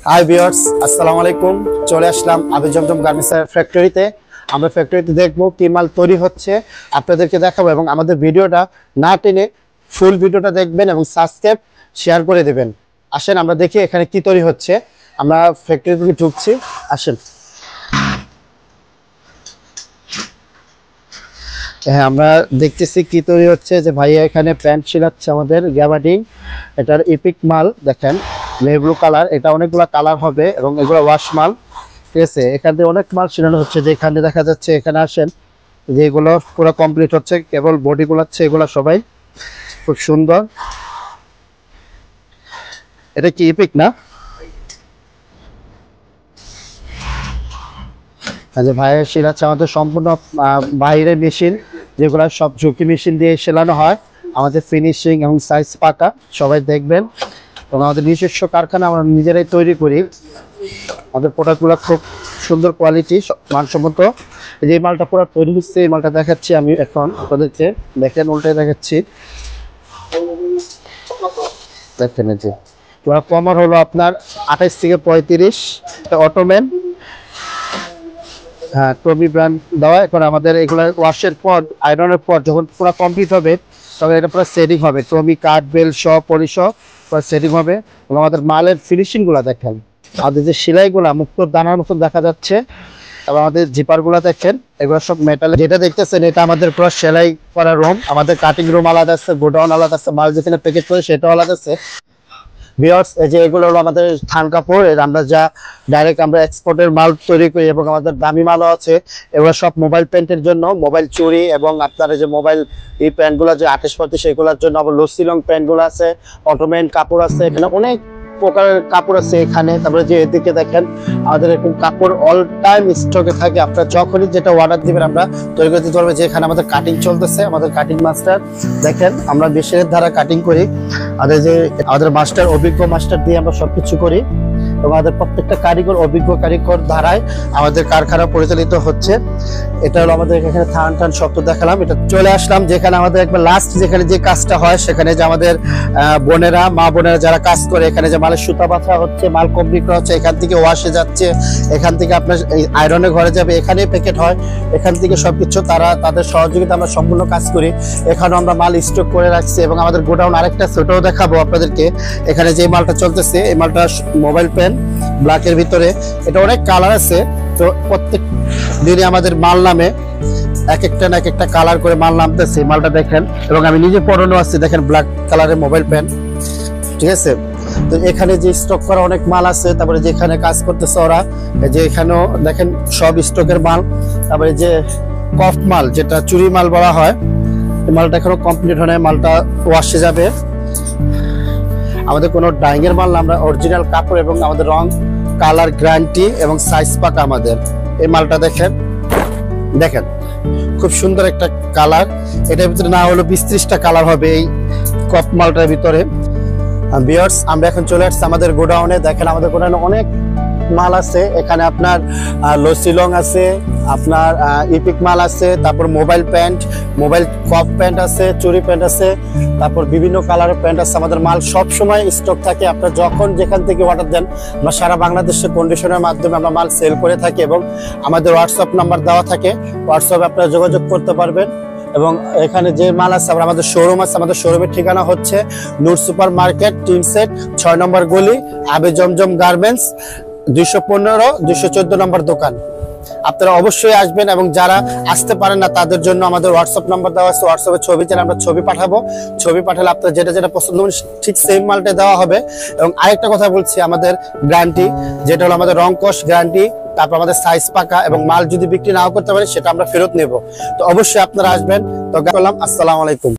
Hi viewers, আসসালামু আলাইকুম। চলে আসলাম আবি জমজম গার্মেন্টসের ফ্যাক্টরিতে। আমরা ফ্যাক্টরিতে দেখবো কি মাল তৈরি হচ্ছে, আপনাদেরকে দেখাবো। এবং আমাদের ভিডিওটা না টেনে ফুল ভিডিওটা দেখবেন এবং সাবস্ক্রাইব শেয়ার করে দেবেন। আসেন আমরা দেখি এখানে কি তৈরি হচ্ছে। আমরা ফ্যাক্টরিতে ঢুকছি, আসেন। হ্যাঁ, আমরা দেখতেছি কি তৈরি হচ্ছে। যে ভাইয়া এখানে প্যান্ট সিলাচ্ছে আমাদের গ্যাবার্ডিং। এটার ইপিক মাল দেখেন, ব্লু কালার। এটা অনেকগুলো কালার হবে এবং এগুলো ওয়াশ মাল, ঠিক আছে। এখান থেকে অনেক মাল সিলানো হচ্ছে। যেখানে দেখা যাচ্ছে, এখানে আসেন, যেগুলো পুরো কমপ্লিট হচ্ছে, কেবল বডি গুলাচ্ছে। এগুলো সবাই খুব সুন্দর। এটা কি ইপিক না? ভাইয়ের সিলাচ্ছে আমাদের সম্পূর্ণ বাইরের মেশিন, যেগুলো সব ঝুঁকি মেশিন দিয়ে সেলানো হয়। আমাদের ফিনিশিং এবং সাইজ পাকা সবাই দেখবেন। এবং আমাদের নিজস্ব কারখানা, আমরা নিজেরাই তৈরি করি। আমাদের প্রোডাক্টগুলো খুব সুন্দর কোয়ালিটি, মানসম্মত। যে মালটা পুরো তৈরি হচ্ছে, এই মালটা দেখাচ্ছি আমি এখন আপনাদেরকে। দেখেন, উল্টে দেখাচ্ছি। দেখেন, এই যে পুরো কমার হলো আপনার 28 থেকে 35, অটোমেন। হ্যাঁ, টমি ব্র্যান্ড দেওয়া। এখন আমাদের এগুলো ওয়াশের পর, আয়রনের পর যখন পুরো কমপ্লিট হবে, তবে এটা পুরো সেটিং হবে। টমি কাঠ বেল সব পরিসব পুরো সেটিং হবে। এবং আমাদের মালের ফিনিশিংগুলো দেখেন, আমাদের যে সেলাইগুলো মুক্তোর দানার মতন দেখা যাচ্ছে। এবং আমাদের জিপারগুলো দেখেন, এগুলো সব মেটাল। যেটা দেখতেছেন, এটা আমাদের পুরো সেলাই করা রুম। আমাদের কাটিং রুম আলাদা আছে, গোডাউন আলাদা আছে, মাল যেখানে প্যাকেট করে সেটাও আলাদা আছে। ভিউয়ার্স, এই যে এগুলো হলো আমাদের থান কাপড়। আমরা যা ডাইরেক্ট আমরা এক্সপোর্টের মাল তৈরি করি। এবং আমাদের দামি মালও আছে। এগুলো সব মোবাইল প্যান্টের জন্য, মোবাইল চুরি এবং আপনার যে মোবাইল এই প্যান্টগুলো যে 28-35, এগুলোর জন্য আবার লসি লং প্যান্টগুলো আছে। অটোমেন কাপড় আছে, এখানে অনেক প্রকারের কাপড় আছে এখানে। তারপরে যে এদিকে দেখেন, আমাদের এরকম কাপড় অল টাইম স্টকে থাকে। আপনারা যখনই যেটা অর্ডার দিবেন আমরা তৈরি করে দিতে পারবো। যে এখানে আমাদের কাটিং চলতেছে, আমাদের কাটিং মাস্টার দেখেন, আমরা মেশিনের দ্বারা কাটিং করি। আমাদের মাস্টার, অভিজ্ঞ মাস্টার দিয়ে আমরা সবকিছু করি। এবং আমাদের প্রত্যেকটা কারিগর অভিজ্ঞ কারিগর ধারায় আমাদের কারখানা পরিচালিত হচ্ছে। এটা হলো আমাদের এখানে থান টান শব্দ দেখালাম। এটা চলে আসলাম যেখানে আমাদের একবার লাস্ট যেখানে যে কাজটা হয়, সেখানে যে আমাদের বোনেরা, মা বোনেরা যারা কাজ করে, এখানে যে মালের সুতা বাঁধা হচ্ছে, মাল কমপ্লিট করা হচ্ছে। এখান থেকে ওয়াশে যাচ্ছে, এখান থেকে আপনার আয়রনের ঘরে যাবে, এখানেই প্যাকেট হয়। এখান থেকে সবকিছু তাদের সহযোগিতা আমরা সম্পূর্ণ কাজ করি। এখানেও আমরা মাল স্টক করে রাখছি। এবং আমাদের গোডাউন আরেকটা ছোটও দেখাবো আপনাদেরকে। এখানে যে মালটা চলতেছে, এই মালটা মোবাইল পেন ব্ল্যাকের ভিতরে। এটা অনেক কালার আছে। তো প্রত্যেক দিনে আমাদের মাল নামে এক একটা কালার করে মাল নামতেছে। মালটা দেখেন, এবং আমি নিজে পরনো আছি। দেখেন, ব্ল্যাক কালারের মোবাইল পেন, ঠিক আছে। তো এখানে যে স্টক করা অনেক মাল আছে। তারপরে যেখানে কাজ করতেছে ওরা, যে এখানেও দেখেন সব স্টকের মাল। তারপরে যে কফ মাল, যেটা চুরি মাল বলা হয়, এই মালটা এখনো কমপ্লিট হয় না। মালটা ওয়াশে যাবে। আমাদের কোনো ডাইং এর মাল না, আমরা অরিজিনাল কাপড় এবং আমাদের রং কালার গ্যারান্টি এবং সাইজ পাকা আমাদের। এই মালটা দেখেন খুব সুন্দর একটা কালার। এটার ভিতরে না হলো 20-30টা কালার হবে এই কপ মালটার ভিতরে। ভিউয়ার্স, আমরা এখন চলে আসছি আমাদের গোডাউনে। দেখেন, আমাদের গোডাউনে অনেক মাল আছে। এখানে আপনার লসি লং আছে, আপনার ইপিক মাল আছে, তারপর মোবাইল প্যান্ট, মোবাইল কপ প্যান্ট আছে, চুরি প্যান্ট আছে, তারপর বিভিন্ন কালারের প্যান্ট আছে। আমাদের মাল সব সময় স্টক থাকে। আপনার যখন যেখান থেকে অর্ডার দেন, আমরা সারা বাংলাদেশে কন্ডিশনের মাধ্যমে আমরা মাল সেল করে থাকি। এবং আমাদের হোয়াটসঅ্যাপ নাম্বার দেওয়া থাকে, হোয়াটসঅ্যাপে আপনারা যোগাযোগ করতে পারবেন। এবং এখানে যে মাল আছে, আমাদের শোরুম আছে। আমাদের শোরুমের ঠিকানা হচ্ছে নূর সুপার মার্কেট, টিন সেট, 6 নম্বর গলি, আবি জমজম গার্মেন্টস, 215-214 নম্বর দোকান। আপনারা অবশ্যই আসবেন। এবং যারা আসতে পারেন না, তাদের জন্য আমাদের হোয়াটসঅ্যাপ নাম্বার দেওয়া আছে। হোয়াটসঅ্যাপে ছবি চাইলে আমরা ছবি পাঠাবো। ছবি পাঠালে আপনার যেটা পছন্দ হবে ঠিক সেম মালটা দেওয়া হবে। এবং আরেকটা কথা বলছি, আমাদের গ্যারান্টি, যেটা হলো আমাদের রং কস গ্যারান্টি, তারপর আমাদের সাইজ পাকা। এবং মাল যদি বিক্রি নাও করতে পারি, সেটা আমরা ফেরত নেব। তো অবশ্যই আপনারা আসবেন। তো আসসালামু আলাইকুম।